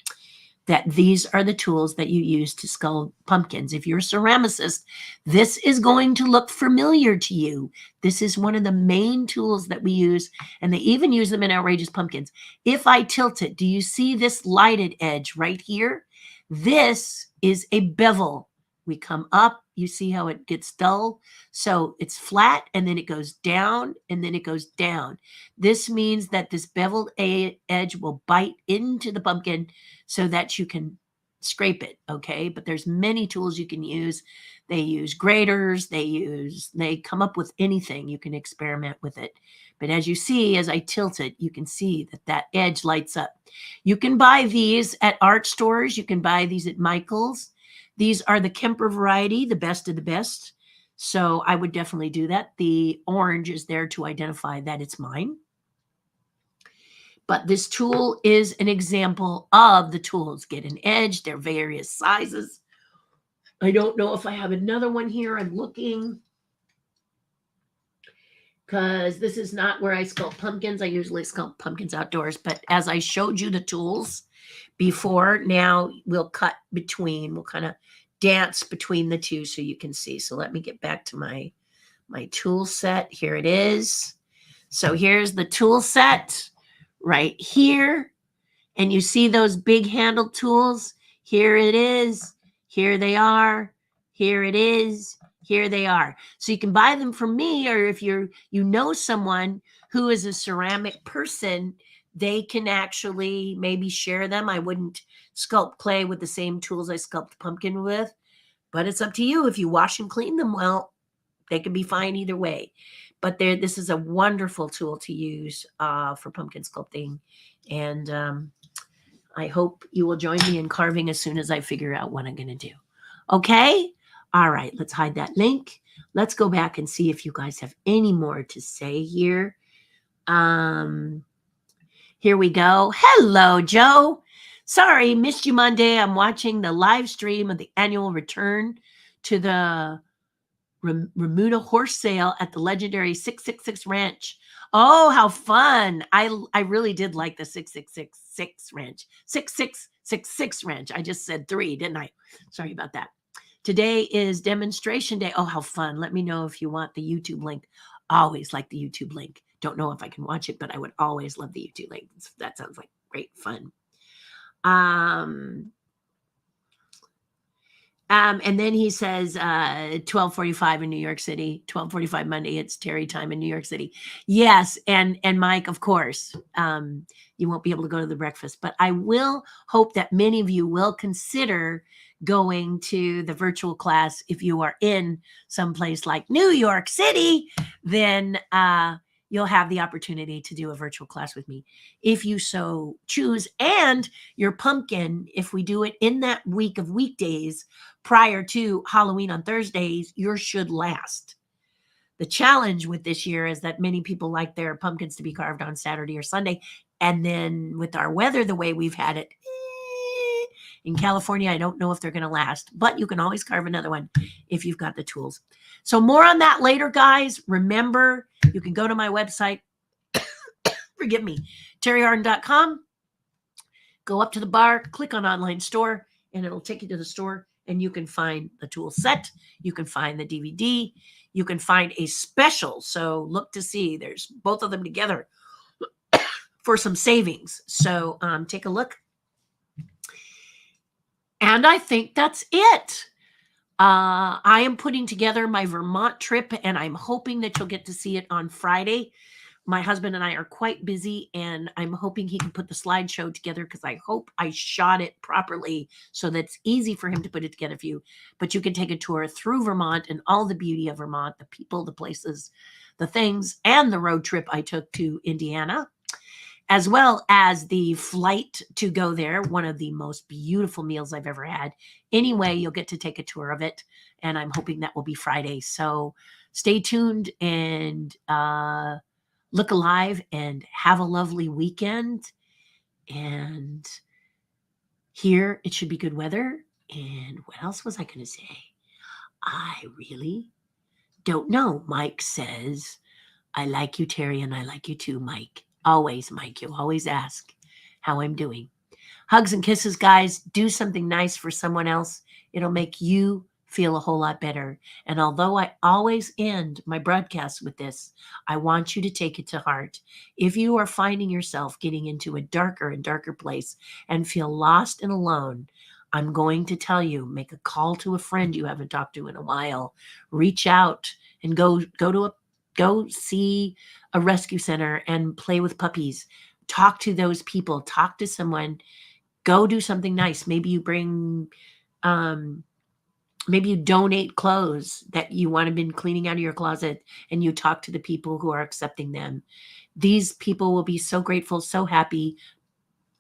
Speaker 1: that these are the tools that you use to sculpt pumpkins. If you're a ceramicist, this is going to look familiar to you. This is one of the main tools that we use, and they even use them in Outrageous Pumpkins. If I tilt it, do you see this lighted edge right here? This is a bevel. We come up, you see how it gets dull? So it's flat, and then it goes down, and then it goes down. This means that this beveled edge will bite into the pumpkin so that you can scrape it, okay? But there's many tools you can use. They use graters, they come up with anything. You can experiment with it. But as you see, as I tilt it, you can see that that edge lights up. You can buy these at art stores. You can buy these at Michael's. These are the Kemper variety, the best of the best. So I would definitely do that. The orange is there to identify that it's mine. But this tool is an example of the tools. Get an edge. They're various sizes. I don't know if I have another one here. I'm looking, because this is not where I sculpt pumpkins. I usually sculpt pumpkins outdoors. But as I showed you the tools before, now we'll cut between. We'll kind of dance between the two so you can see. So let me get back to my tool set. Here it is. So here's the tool set right here. And you see those big handled tools? Here it is. Here they are. Here it is. Here they are. So you can buy them from me, or if you know someone who is a ceramic person, they can actually maybe share them. I wouldn't sculpt clay with the same tools I sculpt pumpkin with, but it's up to you. If you wash and clean them well, they can be fine either way. But this is a wonderful tool to use for pumpkin sculpting. And I hope you will join me in carving as soon as I figure out what I'm going to do. Okay? All right, let's hide that link. Let's go back and see if you guys have any more to say here. Here we go. Hello, Joe. Sorry, missed you Monday. I'm watching the live stream of the annual return to the Remuda horse sale at the legendary 666 Ranch. Oh, how fun. I really did like the 6666 Ranch. 6666 Ranch. I just said 3, didn't I? Sorry about that. Today is demonstration day. Oh, how fun. Let me know if you want the YouTube link. Always like the YouTube link. Don't know if I can watch it, but I would always love the YouTube link. That sounds like great fun. And then he says 12:45 in New York City, 12:45 Monday. It's Terri time in New York City. Yes, and Mike, of course, you won't be able to go to the breakfast, but I will hope that many of you will consider going to the virtual class. If you are in someplace like New York City, then you'll have the opportunity to do a virtual class with me if you so choose. And your pumpkin, if we do it in that week of weekdays prior to Halloween on Thursdays, yours should last. The challenge with this year is that many people like their pumpkins to be carved on Saturday or Sunday. And then with our weather the way we've had it in California, I don't know if they're going to last, but you can always carve another one if you've got the tools. So more on that later, guys. Remember, you can go to my website, forgive me, terrihardin.com, go up to the bar, click on online store, and it'll take you to the store, and you can find the tool set. You can find the DVD. You can find a special. So look to see. There's both of them together for some savings. So take a look. And I think that's it. I am putting together my Vermont trip, and I'm hoping that you'll get to see it on Friday. My husband and I are quite busy, and I'm hoping he can put the slideshow together because I hope I shot it properly so that it's easy for him to put it together for you. But you can take a tour through Vermont and all the beauty of Vermont, the people, the places, the things, and the road trip I took to Indiana, as well as the flight to go there. One of the most beautiful meals I've ever had. Anyway, you'll get to take a tour of it, and I'm hoping that will be Friday. So stay tuned and look alive and have a lovely weekend. And here it should be good weather. And what else was I going to say? I really don't know. Mike says, I like you, Terri, and I like you too, Mike. Always, Mike. You always ask how I'm doing. Hugs and kisses, guys. Do something nice for someone else. It'll make you feel a whole lot better. And although I always end my broadcasts with this, I want you to take it to heart. If you are finding yourself getting into a darker and darker place and feel lost and alone, I'm going to tell you, make a call to a friend you haven't talked to in a while. Reach out and go see a rescue center and play with puppies. Talk to those people. Talk to someone. Go do something nice. Maybe you bring, maybe you donate clothes that you want to been cleaning out of your closet, and you talk to the people who are accepting them. These people will be so grateful, so happy.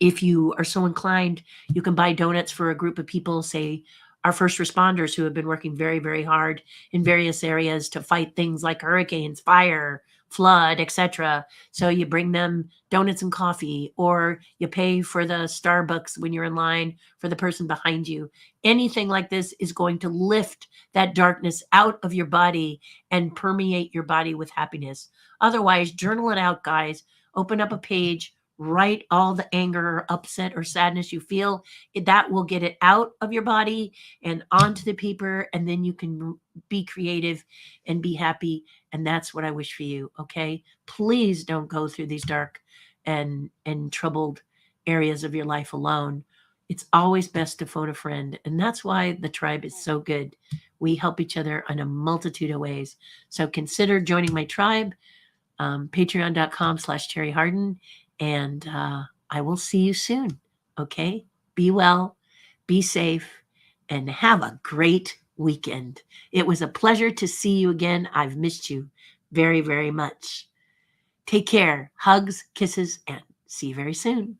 Speaker 1: If you are so inclined, you can buy donuts for a group of people, say our first responders who have been working very, very hard in various areas to fight things like hurricanes, fire, flood, etc. So you bring them donuts and coffee, or you pay for the Starbucks when you're in line for the person behind you. Anything like this is going to lift that darkness out of your body and permeate your body with happiness. Otherwise, journal it out, guys. Open up a page, Write all the anger or upset or sadness you feel. That will get it out of your body and onto the paper, and then you can be creative and be happy. And that's what I wish for you. Okay, please don't go through these dark and troubled areas of your life alone. It's always best to phone a friend, and that's why the tribe is so good. We help each other in a multitude of ways. So consider joining my tribe, patreon.com/Terri Hardin. And I will see you soon. Okay? Be well, be safe, and have a great weekend. It was a pleasure to see you again. I've missed you very, very much. Take care. Hugs, kisses, and see you very soon.